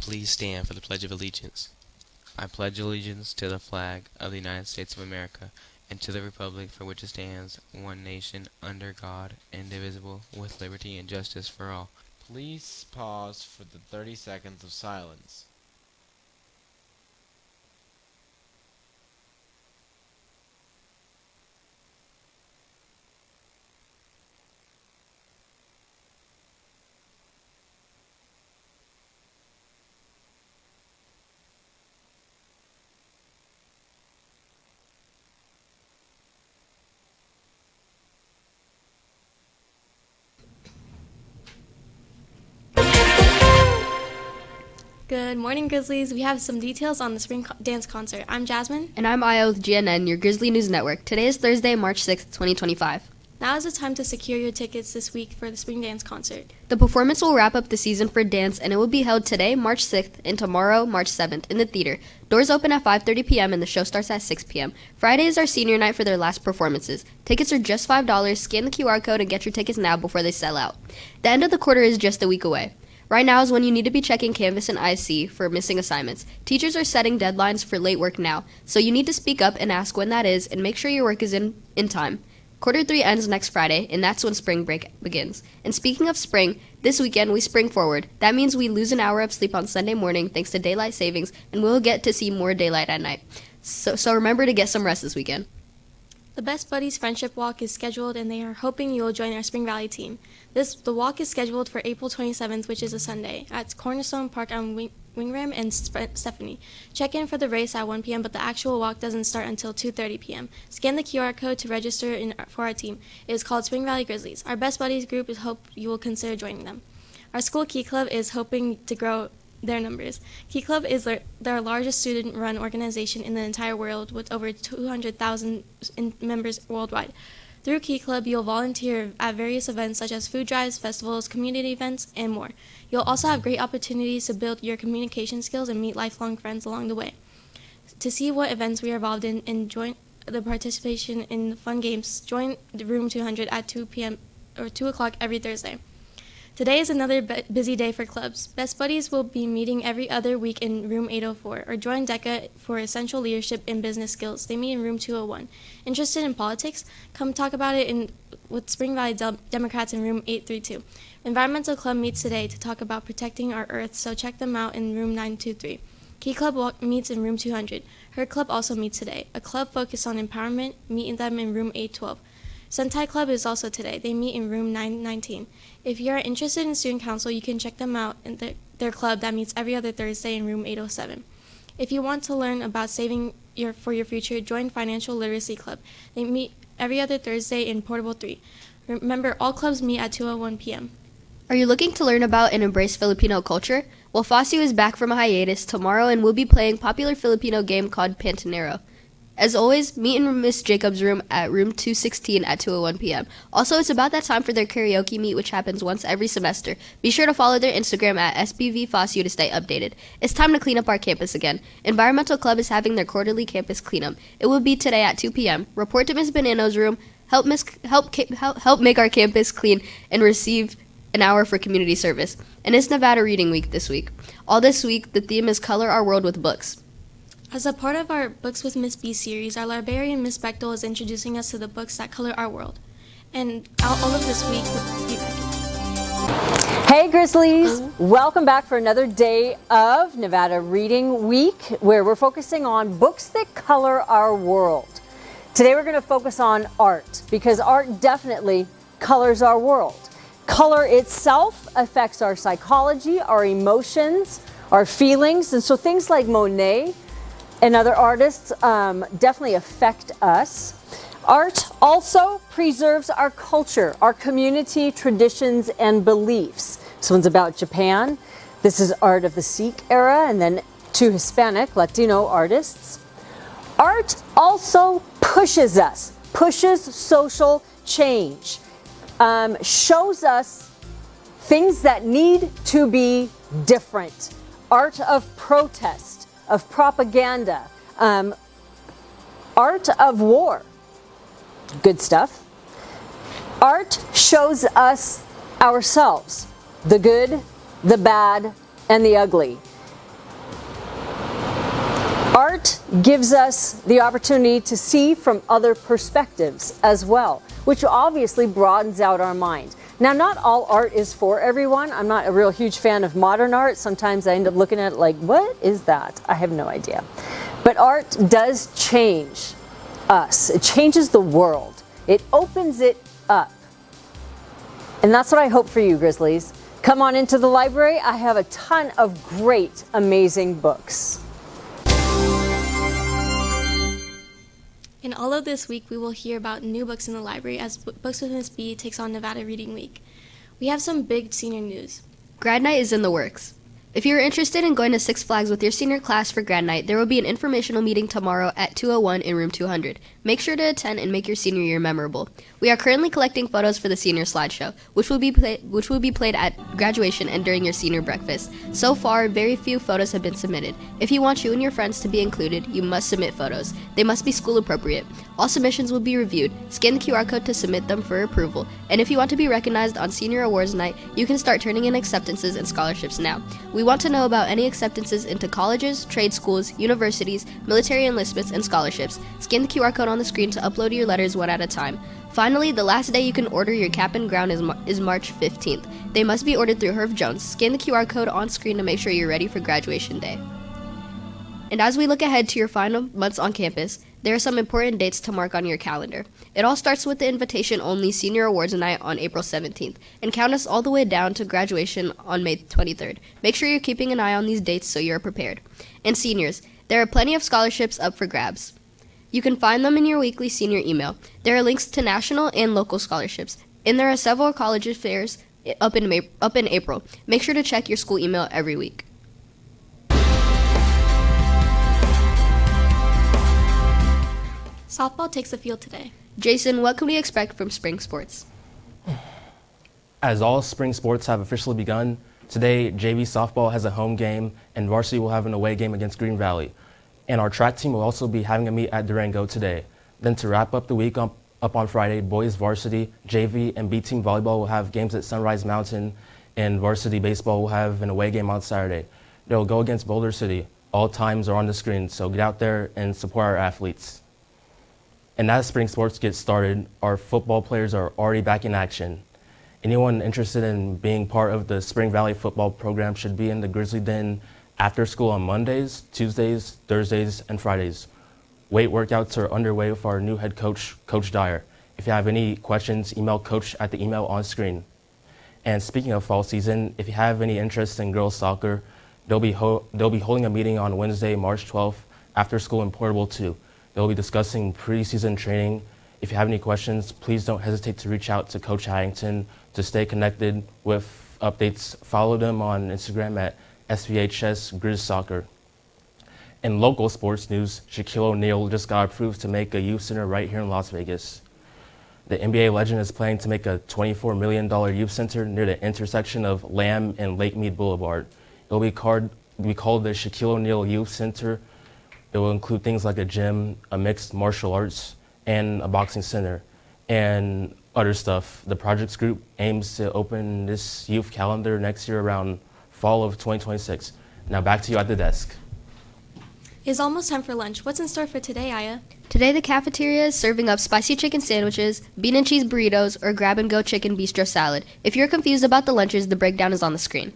Please stand for the Pledge of Allegiance. I pledge allegiance to the flag of the United States of America and to the republic for which it stands, one nation, under God, indivisible, with liberty and justice for all. Please pause for the 30 seconds of silence. Good morning, Grizzlies. We have some details on the spring dance concert. I'm Jasmine. And I'm Aya with GNN, your Grizzly News Network. Today is Thursday, March 6th, 2025. Now is the time to secure your tickets this week for the spring dance concert. The performance will wrap up the season for dance, and it will be held today, March 6th, and tomorrow, March 7th, in the theater. Doors open at 5:30 p.m. and the show starts at 6 p.m. Friday is our senior night for their last performances. Tickets are just $5. Scan the QR code and get your tickets now before they sell out. The end of the quarter is just a week away. Right now is when you need to be checking Canvas and IC for missing assignments. Teachers are setting deadlines for late work now, so you need to speak up and ask when that is and make sure your work is in time. Quarter 3 ends next Friday, and that's when spring break begins. And speaking of spring, this weekend we spring forward. That means we lose an hour of sleep on Sunday morning thanks to daylight savings, and we'll get to see more daylight at night. So remember to get some rest this weekend. The Best Buddies Friendship Walk is scheduled, and they are hoping you will join our Spring Valley team. The walk is scheduled for April 27th, which is a Sunday, at Cornerstone Park on Wingram and Stephanie. Check in for the race at 1 p.m., but the actual walk doesn't start until 2:30 p.m. Scan the QR code to register for our team. It is called Spring Valley Grizzlies. Our Best Buddies group is hope you will consider joining them. Our school Key Club is hoping to grow their numbers. Key Club is their largest student-run organization in the entire world, with over 200,000 members worldwide. Through Key Club, you'll volunteer at various events such as food drives, festivals, community events, and more. You'll also have great opportunities to build your communication skills and meet lifelong friends along the way. To see what events we are involved in and join the participation in fun games, join the Room 200 at 2 p.m. or 2 o'clock every Thursday. Today is another busy day for clubs. Best Buddies will be meeting every other week in Room 804, or join DECA for Essential Leadership and Business Skills. They meet in Room 201. Interested in politics? Come talk about it with Spring Valley Democrats in Room 832. Environmental Club meets today to talk about protecting our Earth, so check them out in Room 923. Key Club meets in Room 200. Her Club also meets today. A club focused on empowerment, meet them in Room 812. Sentai Club is also today. They meet in Room 919. If you are interested in Student Council, you can check them out in their club that meets every other Thursday in Room 807. If you want to learn about saving for your future, join Financial Literacy Club. They meet every other Thursday in Portable 3. Remember, all clubs meet at 2:01 p.m. Are you looking to learn about and embrace Filipino culture? Well, FOSU is back from a hiatus tomorrow and we'll be playing a popular Filipino game called Pantanero. As always, meet in Miss Jacobs' room at room 216 at 2:01 p.m. Also, it's about that time for their karaoke meet, which happens once every semester. Be sure to follow their Instagram at SBVFOSU to stay updated. It's time to clean up our campus again. Environmental Club is having their quarterly campus cleanup. It will be today at 2 p.m. Report to Miss Banano's room, help make our campus clean, and receive an hour for community service. And it's Nevada Reading Week this week. All this week, the theme is Color Our World with Books. As a part of our Books with Miss B series, our librarian, Miss Bechtel, is introducing us to the books that color our world. And all of this week with be Hey Grizzlies! Welcome back for another day of Nevada Reading Week, where we're focusing on books that color our world. Today we're going to focus on art, because art definitely colors our world. Color itself affects our psychology, our emotions, our feelings, and so things like Monet and other artists definitely affect us. Art also preserves our culture, our community, traditions, and beliefs. This one's about Japan. This is art of the Sikh era, and then two Hispanic, Latino artists. Art also pushes us, pushes social change, shows us things that need to be different. Art of protest, of propaganda, art of war. Good stuff. Art shows us ourselves, the good, the bad, and the ugly. Art gives us the opportunity to see from other perspectives as well, which obviously broadens out our mind. Now, not all art is for everyone. I'm not a real huge fan of modern art. Sometimes I end up looking at it like, what is that? I have no idea. But art does change us. It changes the world. It opens it up. And that's what I hope for you, Grizzlies. Come on into the library. I have a ton of great, amazing books. In all of this week, we will hear about new books in the library as Books with Miss B takes on Nevada Reading Week. We have some big senior news. Grad Night is in the works. If you are interested in going to Six Flags with your senior class for Grad Night, there will be an informational meeting tomorrow at 2:01 in room 200. Make sure to attend and make your senior year memorable. We are currently collecting photos for the senior slideshow, which will be played at graduation and during your senior breakfast. So far, very few photos have been submitted. If you want you and your friends to be included, you must submit photos. They must be school appropriate. All submissions will be reviewed. Scan the QR code to submit them for approval. And if you want to be recognized on Senior Awards Night, you can start turning in acceptances and scholarships now. We want to know about any acceptances into colleges, trade schools, universities, military enlistments, and scholarships. Scan the QR code on the screen to upload your letters one at a time. Finally, the last day you can order your cap and gown is March 15th. They must be ordered through Herv Jones. Scan the QR code on screen to make sure you're ready for graduation day. And as we look ahead to your final months on campus, there are some important dates to mark on your calendar. It all starts with the invitation-only Senior Awards Night on April 17th, and count us all the way down to graduation on May 23rd. Make sure you're keeping an eye on these dates so you're prepared. And seniors, there are plenty of scholarships up for grabs. You can find them in your weekly senior email. There are links to national and local scholarships, and there are several college fairs up in April. Make sure to check your school email every week. Softball takes the field today. Jason, what can we expect from spring sports? As all spring sports have officially begun, today JV softball has a home game and varsity will have an away game against Green Valley. And our track team will also be having a meet at Durango today. Then to wrap up the week up on Friday, boys varsity, JV, and B team volleyball will have games at Sunrise Mountain, and varsity baseball will have an away game on Saturday. They will go against Boulder City. All times are on the screen, so get out there and support our athletes. And as spring sports get started, our football players are already back in action. Anyone interested in being part of the Spring Valley football program should be in the Grizzly Den after school on Mondays, Tuesdays, Thursdays, and Fridays. Weight workouts are underway with our new head coach, Coach Dyer. If you have any questions, email Coach at the email on screen. And speaking of fall season, if you have any interest in girls soccer, they'll be holding a meeting on Wednesday, March 12th, after school in Portable 2. They'll be discussing preseason training. If you have any questions, please don't hesitate to reach out to Coach Harrington to stay connected with updates. Follow them on Instagram at SVHS Grizz Soccer. In local sports news, Shaquille O'Neal just got approved to make a youth center right here in Las Vegas. The NBA legend is planning to make a $24 million youth center near the intersection of Lamb and Lake Mead Boulevard. It will be called the Shaquille O'Neal Youth Center. It will include things like a gym, a mixed martial arts, and a boxing center, and other stuff. The projects group aims to open this youth calendar next year around fall of 2026. Now back to you at the desk. It's almost time for lunch. What's in store for today, Aya? Today, the cafeteria is serving up spicy chicken sandwiches, bean and cheese burritos, or grab-and-go chicken bistro salad. If you're confused about the lunches, the breakdown is on the screen.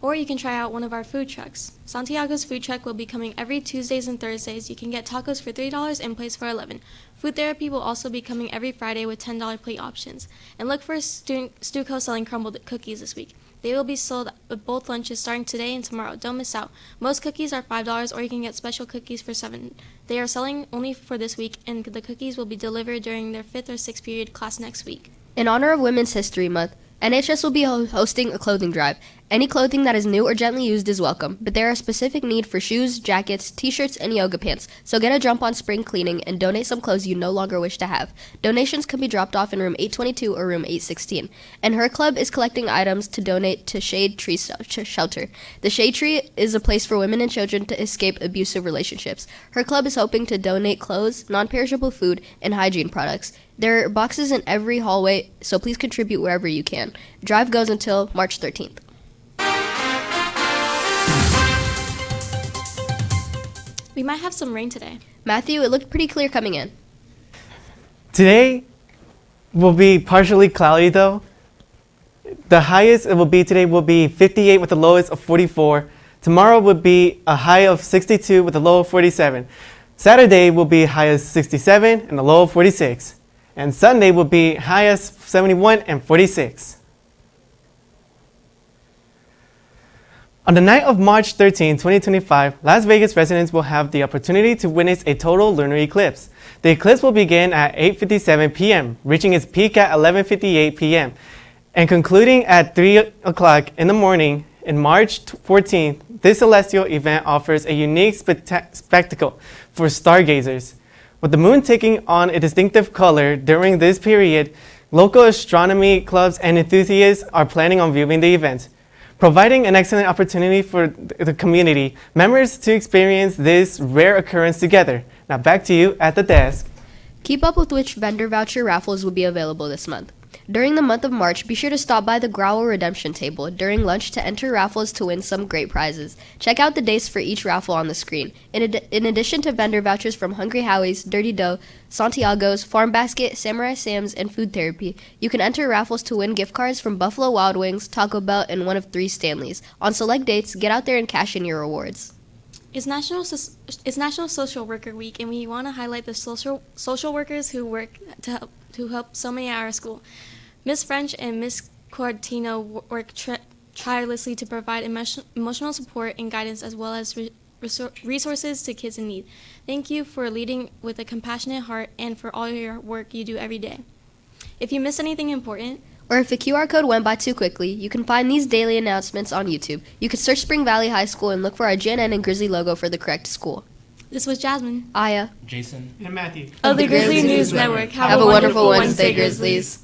Or you can try out one of our food trucks. Santiago's food truck will be coming every Tuesdays and Thursdays. You can get tacos for $3 and plates for $11. Food therapy will also be coming every Friday with $10 plate options. And look for Stuco selling crumbled cookies this week. They will be sold at both lunches starting today and tomorrow. Don't miss out. Most cookies are $5, or you can get special cookies for $7. They are selling only for this week, and the cookies will be delivered during their 5th or 6th period class next week. In honor of Women's History Month, NHS will be hosting a clothing drive. Any clothing that is new or gently used is welcome, but there are specific need for shoes, jackets, t-shirts, and yoga pants, so get a jump on spring cleaning and donate some clothes you no longer wish to have. Donations can be dropped off in room 822 or room 816. And her club is collecting items to donate to Shade Tree Shelter. The Shade Tree is a place for women and children to escape abusive relationships. Her club is hoping to donate clothes, non-perishable food, and hygiene products. There are boxes in every hallway, so please contribute wherever you can. Drive goes until March 13th. We might have some rain today. Matthew, it looked pretty clear coming in. Today will be partially cloudy though. The highest it will be today will be 58 with the lowest of 44. Tomorrow would be a high of 62 with a low of 47. Saturday will be high of 67 and a low of 46. And Sunday will be high of 71 and 46. On the night of March 13, 2025, Las Vegas residents will have the opportunity to witness a total lunar eclipse. The eclipse will begin at 8:57 p.m., reaching its peak at 11:58 p.m., and concluding at 3 o'clock in the morning. In March 14th, this celestial event offers a unique spectacle for stargazers. With the moon taking on a distinctive color during this period, local astronomy clubs and enthusiasts are planning on viewing the event, providing an excellent opportunity for the community members to experience this rare occurrence together. Now back to you at the desk. Keep up with which vendor voucher raffles will be available this month. During the month of March, be sure to stop by the Growl Redemption table during lunch to enter raffles to win some great prizes. Check out the dates for each raffle on the screen. In addition to vendor vouchers from Hungry Howie's, Dirty Dough, Santiago's, Farm Basket, Samurai Sam's, and Food Therapy, you can enter raffles to win gift cards from Buffalo Wild Wings, Taco Bell, and one of 3 Stanleys. On select dates, get out there and cash in your rewards. It's National Social Worker Week, and we want to highlight the social workers who work to help so many at our school. Miss French and Miss Cortino work tirelessly to provide emotional support and guidance, as well as resources to kids in need. Thank you for leading with a compassionate heart and for all your work you do every day. If you miss anything important, or if a QR code went by too quickly, you can find these daily announcements on YouTube. You can search Spring Valley High School and look for our JNN and Grizzly logo for the correct school. this was Jasmine Aya, Jason, And Matthew. of the Grizzly News Network. have a wonderful Wednesday, Grizzlies.